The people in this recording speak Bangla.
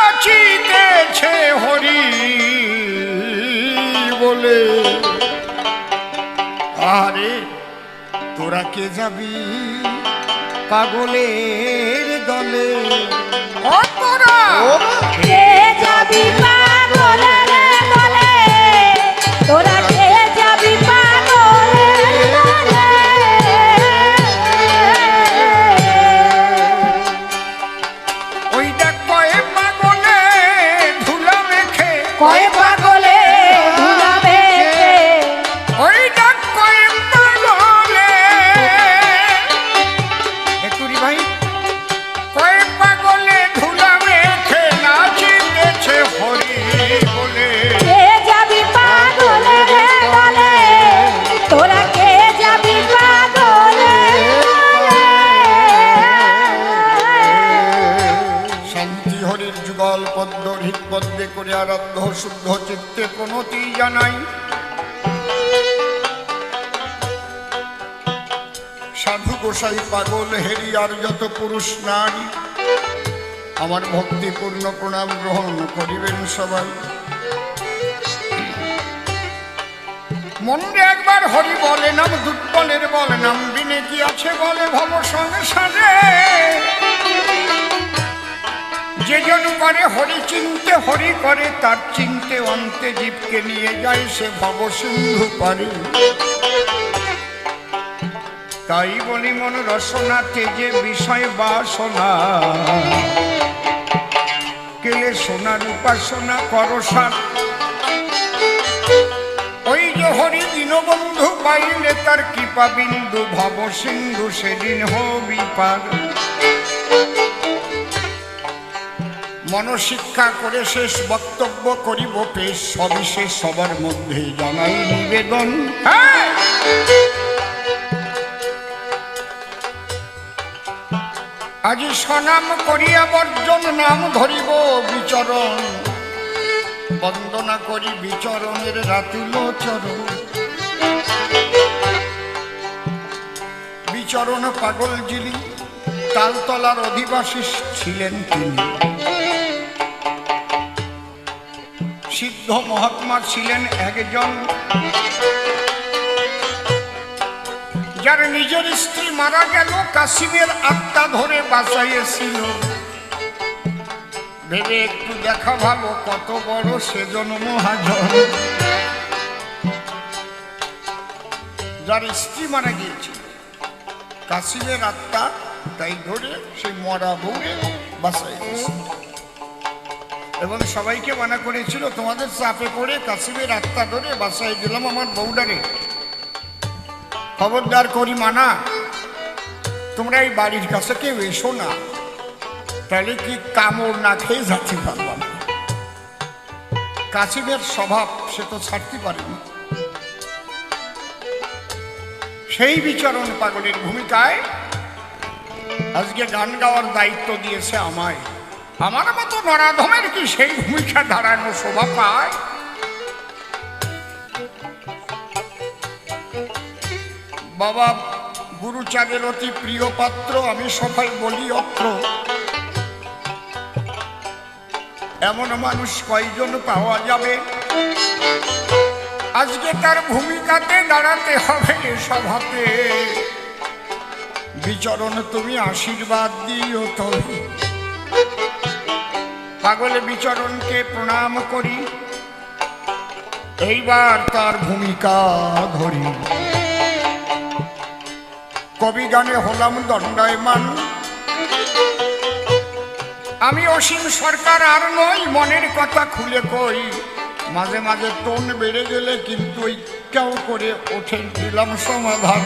নাচিতেছে হরি বলে। আরে তোরা কে যাবি পাগলের দলে? ও তোরা কে যাবি পাগলের দলে? তোরা কে যাবি পাগলের দলে? ওই দেখ কয়ে পাগলে ধুলা মেখে, কয় পাগলে ধুলা মেখে, ওই দেখ কয়ে পাগলে একটুরি ভাই, কয়ে পাগলে ধুলা মেখে নাচিতেছে হরি বলে। কে যাবি পাগলের দলে? তোরা কে যাবি পাগলের দলে? শান্তি হরির যুগল পদ্ম হৃৎপদ্মে করে আরাধ্য শুদ্ধ চিত্তে প্রণতি জানাই। সাধু গোসাই পাগল হেরি আর যত পুরুষ নারী আমার ভক্তিপূর্ণ প্রণাম গ্রহণ করিবেন সবাই। মনে একবার হরি বলে নাম, দুর্বলের বলে নাম, দিনে কি আছে বলে ভব সংসারে। যে জন করে হরি চিনতে, হরি করে তার চিনতে অন্তে জীবকে নিয়ে যায় সে ভব সিন্ধু পারে। তাই বলি মন রসনা তেজে বিষয় বাসনা, কেলে সোনার উপাসনা করসার। ওই যে হরি দীনবন্ধু পাইলে তার কৃপা বিন্দু ভব সিন্ধু সেদিন হবি পার। মনশিক্ষা করে শেষ বক্তব্য করিব পেশ, সবিশেষ সবার মধ্যে জানাই নিবেদন। হ্যাঁ, আজি সনাম করিয়া বর্জন নাম ধরিব বিচরণ, বন্দনা করি বিচরণের রাতুল চরণ। বিচরণ পাগল যিনি তালতলার অধিবাসী ছিলেন তিনি। সিদ্ধ মহাত্মা ছিলেন একজন, যার নিজের স্ত্রী মারা গেল কাশিমের আত্মা ধরে বাঁচাইয়েছিল। ভেবে একটু দেখা ভালো কত বড় সেজন মহাজন। যার স্ত্রী মারা গিয়েছিল কাশিমের আত্মা তাই ধরে সেই মরা বউরে বাঁচাইয়েছিল এবং সবাইকে মানা করেছিল তোমাদের চাপে পড়ে কাশিমের আত্মা ধরে বাঁচাই দিলাম আমার বউডারে, খবরদার করি মানা, তোমরা এই বাড়ির কাছে কেউ এসো না, তাহলে কি কামড় না খেয়ে যাচ্ছি পারলাম। কাশিমের স্বভাব সে তো ছাড়তে পারেনি। সেই বিচরণ পাগলের ভূমিকায় আজকে গান গাওয়ার দায়িত্ব দিয়েছে আমায়। আমার মতো নরাধমের কি সেই ভূমিকা দাঁড়ানো শোভা পায়? বাবা গুরুচাঁদের অতি প্রিয় পাত্র, আমি সবাই বলি অত্র। এমন মানুষ কয়জন পাওয়া যাবে আজকে তার ভূমিকাতে দাঁড়াতে হবে সভাতে। বিচরণ তুমি আশীর্বাদ দিও তবে। পাগল বিচরণকে প্রণাম করি, এইবার তার ভূমিকা ধরি। কবি গানে হলাম দণ্ডায়মান, আমি অসীম সরকার আর নই, মনের কথা খুলে কই। মাঝে মাঝে টোন বেড়ে গেলে কিন্তু ওই কেউ করে ওঠে দিলাম সমাধান।